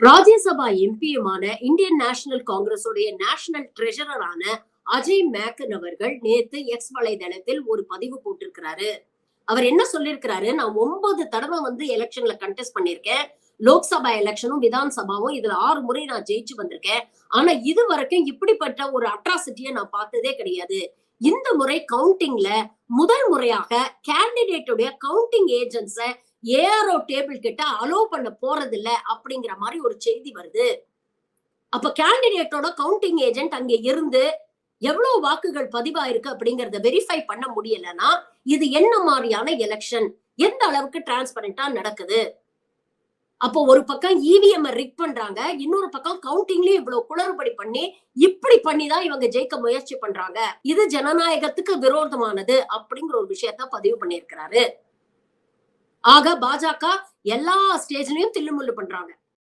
ராஜ்யசபா எம்பியுமான Indian national காங்கிரஸுடைய national ட்ரெஷரரான அஜய் மேக்கன் அவர்கள் நேத்து எக்ஸ் வலைதளத்தில் ஒரு பதிவு போட்டிருக்கிறாரு. அவர் என்ன சொல்லிருக்கிறாரு, நான் 9 தடவை எலெக்ஷன்ல கண்டெஸ்ட் பண்ணிருக்கேன். லோக்சபா எலெக்ஷனும் விதான் சபாவும் இதுல 6 முறை நான் ஜெயிச்சு வந்திருக்கேன். ஆனா இது வரைக்கும் இப்படிப்பட்ட ஒரு அட்ராசிட்டியை நான் பார்த்ததே கிடையாது. இந்த முறை கவுண்டிங்ல முதல் முறையாக கேண்டிடேட்டுடைய கவுண்டிங் ஏஜென்ட்ஸ ஏஆர்ஓ டேபிள் கிட்ட அலோ பண்ண போறது இல்ல அப்படிங்கிற மாதிரி ஒரு செய்தி வருது. அப்ப கேண்டிடேட்டோட கவுண்டிங் ஏஜென்ட் அங்க இருந்து எவ்வளவு வாக்குகள் பதிவாயிருக்கு அப்படிங்கறத வெரிஃபை பண்ண முடியலன்னா இது என்ன மாதிரியான எலெக்ஷன், எந்த அளவுக்கு டிரான்ஸ்பரண்டா நடக்குது? அப்போ ஒரு பக்கம் இவிஎம் ரிக் பண்றாங்க, இன்னொரு பக்கம் கவுண்டிங்லயும் இவ்வளவு குளறுபடி பண்ணி இப்படி பண்ணிதான் இவங்க ஜெயிக்க முயற்சி பண்றாங்க. இது ஜனநாயகத்துக்கு விரோதமானது அப்படிங்கிற ஒரு விஷயத்த பதிவு பண்ணியிருக்கிறாரு. ஆக பாஜக எல்லா ஸ்டேஜ்லயும் தில்லுமுள்ளு பண்றாங்க.